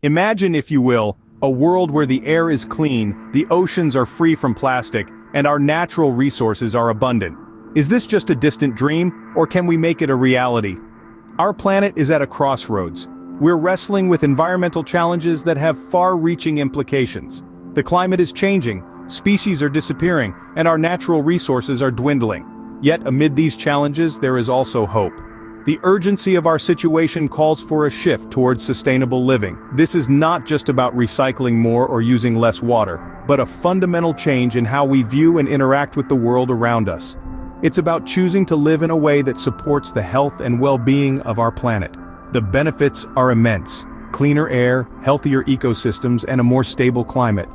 Imagine, if you will, a world where the air is clean, the oceans are free from plastic, and our natural resources are abundant. Is this just a distant dream, or can we make it a reality? Our planet is at a crossroads. We're wrestling with environmental challenges that have far-reaching implications. The climate is changing, species are disappearing, and our natural resources are dwindling. Yet amid these challenges, there is also hope. The urgency of our situation calls for a shift towards sustainable living. This is not just about recycling more or using less water, but a fundamental change in how we view and interact with the world around us. It's about choosing to live in a way that supports the health and well-being of our planet. The benefits are immense: cleaner air, healthier ecosystems, and a more stable climate.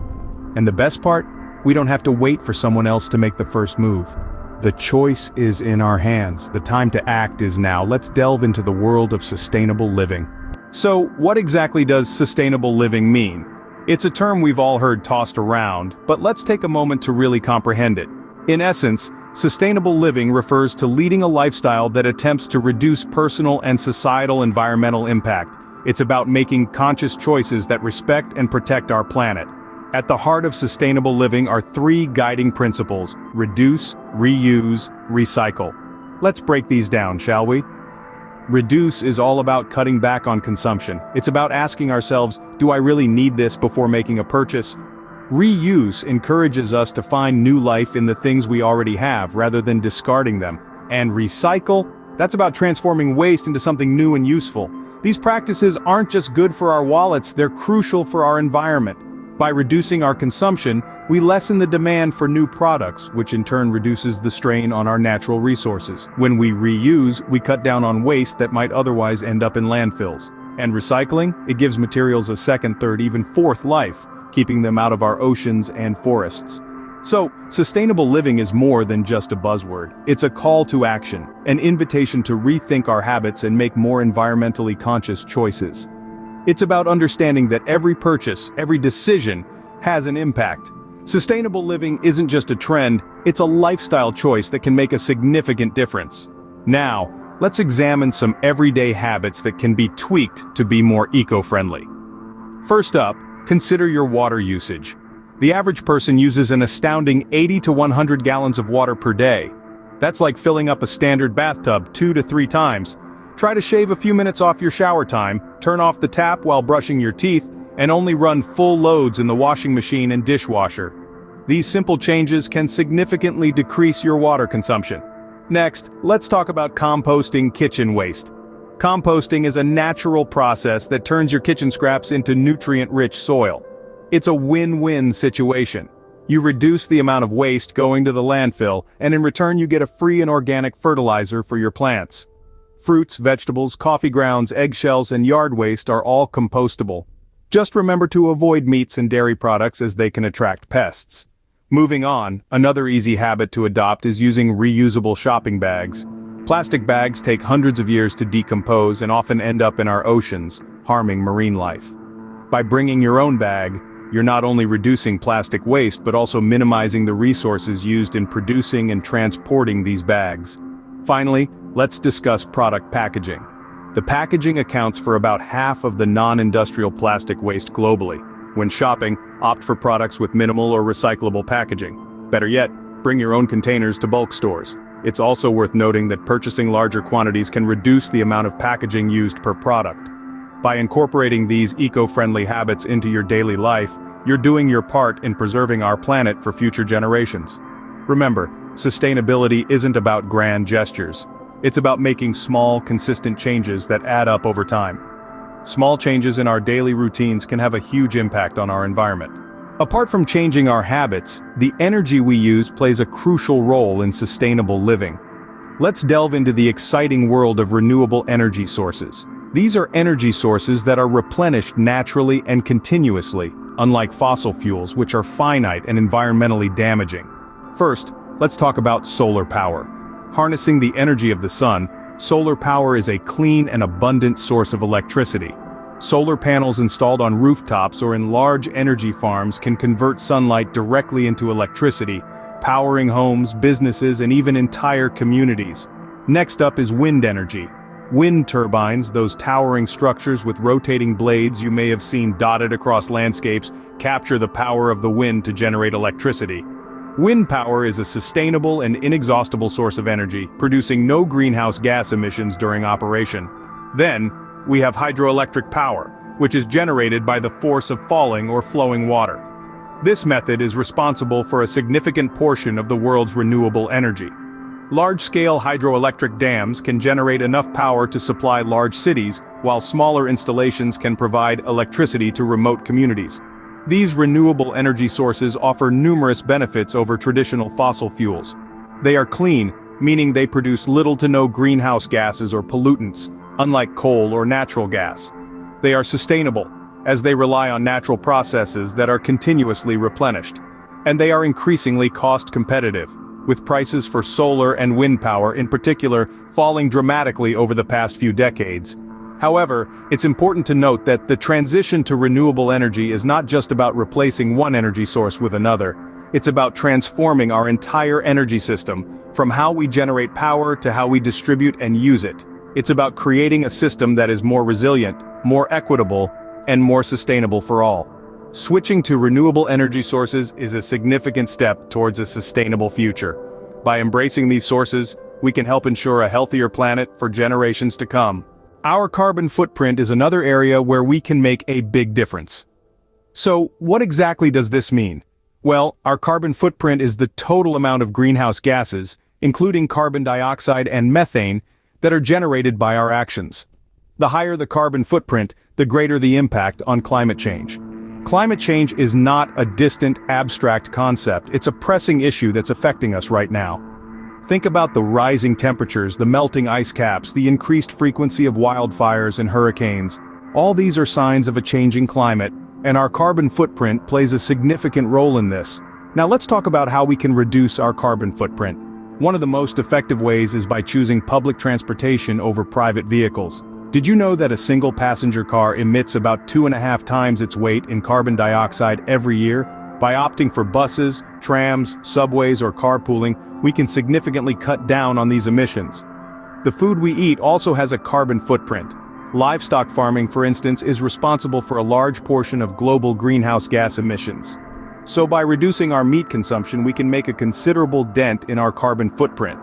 And the best part? We don't have to wait for someone else to make the first move. The choice is in our hands. The time to act is now. Let's delve into the world of sustainable living. So, what exactly does sustainable living mean? It's a term we've all heard tossed around, but let's take a moment to really comprehend it. In essence, sustainable living refers to leading a lifestyle that attempts to reduce personal and societal environmental impact. It's about making conscious choices that respect and protect our planet. At the heart of sustainable living are three guiding principles: reduce, reuse, recycle. Let's break these down, shall we? Reduce is all about cutting back on consumption. It's about asking ourselves, do I really need this before making a purchase? Reuse encourages us to find new life in the things we already have rather than discarding them. And recycle? That's about transforming waste into something new and useful. These practices aren't just good for our wallets, they're crucial for our environment. By reducing our consumption, we lessen the demand for new products, which in turn reduces the strain on our natural resources. When we reuse, we cut down on waste that might otherwise end up in landfills. And recycling? It gives materials a second, third, even fourth life, keeping them out of our oceans and forests. So, sustainable living is more than just a buzzword. It's a call to action, an invitation to rethink our habits and make more environmentally conscious choices. It's about understanding that every purchase, every decision, has an impact. Sustainable living isn't just a trend, it's a lifestyle choice that can make a significant difference. Now, let's examine some everyday habits that can be tweaked to be more eco-friendly. First up, consider your water usage. The average person uses an astounding 80 to 100 gallons of water per day. That's like filling up a standard bathtub 2 to 3 times. Try to shave a few minutes off your shower time, turn off the tap while brushing your teeth, and only run full loads in the washing machine and dishwasher. These simple changes can significantly decrease your water consumption. Next, let's talk about composting kitchen waste. Composting is a natural process that turns your kitchen scraps into nutrient-rich soil. It's a win-win situation. You reduce the amount of waste going to the landfill, and in return you get a free and organic fertilizer for your plants. Fruits, vegetables, coffee grounds, eggshells, and yard waste are all compostable. Just remember to avoid meats and dairy products as they can attract pests. Moving on, another easy habit to adopt is using reusable shopping bags. Plastic bags take hundreds of years to decompose and often end up in our oceans, harming marine life. By bringing your own bag, you're not only reducing plastic waste but also minimizing the resources used in producing and transporting these bags. Finally, let's discuss product packaging. The packaging accounts for about half of the non-industrial plastic waste globally. When shopping, opt for products with minimal or recyclable packaging. Better yet, bring your own containers to bulk stores. It's also worth noting that purchasing larger quantities can reduce the amount of packaging used per product. By incorporating these eco-friendly habits into your daily life, you're doing your part in preserving our planet for future generations. Remember, sustainability isn't about grand gestures. It's about making small, consistent changes that add up over time. Small changes in our daily routines can have a huge impact on our environment. Apart from changing our habits, the energy we use plays a crucial role in sustainable living. Let's delve into the exciting world of renewable energy sources. These are energy sources that are replenished naturally and continuously, unlike fossil fuels, which are finite and environmentally damaging. First, let's talk about solar power. Harnessing the energy of the sun, solar power is a clean and abundant source of electricity. Solar panels installed on rooftops or in large energy farms can convert sunlight directly into electricity, powering homes, businesses, and even entire communities. Next up is wind energy. Wind turbines, those towering structures with rotating blades you may have seen dotted across landscapes, capture the power of the wind to generate electricity. Wind power is a sustainable and inexhaustible source of energy, producing no greenhouse gas emissions during operation. Then, we have hydroelectric power, which is generated by the force of falling or flowing water. This method is responsible for a significant portion of the world's renewable energy. Large-scale hydroelectric dams can generate enough power to supply large cities, while smaller installations can provide electricity to remote communities. These renewable energy sources offer numerous benefits over traditional fossil fuels. They are clean, meaning they produce little to no greenhouse gases or pollutants, unlike coal or natural gas. They are sustainable, as they rely on natural processes that are continuously replenished. And they are increasingly cost-competitive, with prices for solar and wind power in particular falling dramatically over the past few decades. However, it's important to note that the transition to renewable energy is not just about replacing one energy source with another. It's about transforming our entire energy system, from how we generate power to how we distribute and use it. It's about creating a system that is more resilient, more equitable, and more sustainable for all. Switching to renewable energy sources is a significant step towards a sustainable future. By embracing these sources, we can help ensure a healthier planet for generations to come. Our carbon footprint is another area where we can make a big difference. So, what exactly does this mean? Well, our carbon footprint is the total amount of greenhouse gases, including carbon dioxide and methane, that are generated by our actions. The higher the carbon footprint, the greater the impact on climate change. Climate change is not a distant, abstract concept, it's a pressing issue that's affecting us right now. Think about the rising temperatures, the melting ice caps, the increased frequency of wildfires and hurricanes. All these are signs of a changing climate, and our carbon footprint plays a significant role in this. Now let's talk about how we can reduce our carbon footprint. One of the most effective ways is by choosing public transportation over private vehicles. Did you know that a single passenger car emits about 2.5 times its weight in carbon dioxide every year? By opting for buses, trams, subways, or carpooling, we can significantly cut down on these emissions. The food we eat also has a carbon footprint. Livestock farming, for instance, is responsible for a large portion of global greenhouse gas emissions. So by reducing our meat consumption, we can make a considerable dent in our carbon footprint.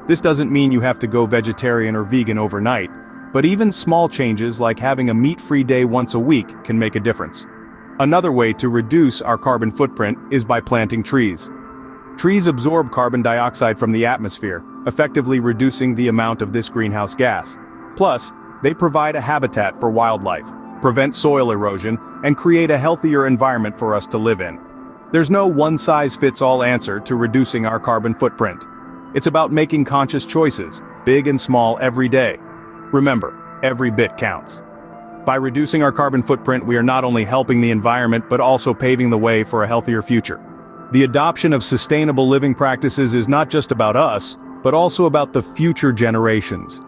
This doesn't mean you have to go vegetarian or vegan overnight, but even small changes like having a meat-free day once a week can make a difference. Another way to reduce our carbon footprint is by planting trees. Trees absorb carbon dioxide from the atmosphere, effectively reducing the amount of this greenhouse gas. Plus, they provide a habitat for wildlife, prevent soil erosion, and create a healthier environment for us to live in. There's no one-size-fits-all answer to reducing our carbon footprint. It's about making conscious choices, big and small, every day. Remember, every bit counts. By reducing our carbon footprint, we are not only helping the environment but also paving the way for a healthier future. The adoption of sustainable living practices is not just about us, but also about the future generations.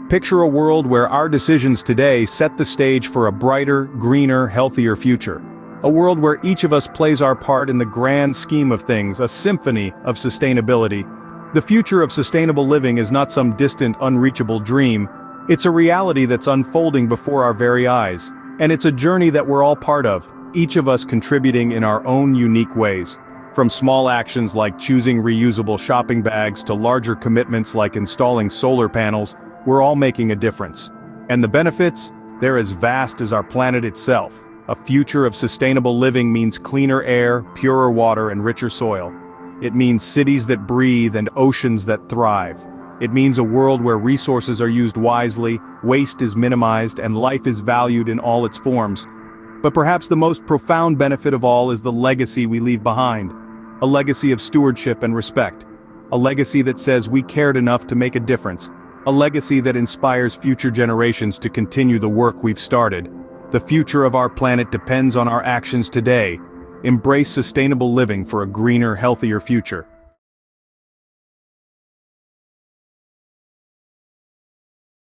Picture a world where our decisions today set the stage for a brighter, greener, healthier future. A world where each of us plays our part in the grand scheme of things, a symphony of sustainability. The future of sustainable living is not some distant, unreachable dream. It's a reality that's unfolding before our very eyes. And it's a journey that we're all part of, each of us contributing in our own unique ways. From small actions like choosing reusable shopping bags to larger commitments like installing solar panels, we're all making a difference. And the benefits? They're as vast as our planet itself. A future of sustainable living means cleaner air, purer water, and richer soil. It means cities that breathe and oceans that thrive. It means a world where resources are used wisely, waste is minimized, and life is valued in all its forms. But perhaps the most profound benefit of all is the legacy we leave behind. A legacy of stewardship and respect. A legacy that says we cared enough to make a difference. A legacy that inspires future generations to continue the work we've started. The future of our planet depends on our actions today. Embrace sustainable living for a greener, healthier future.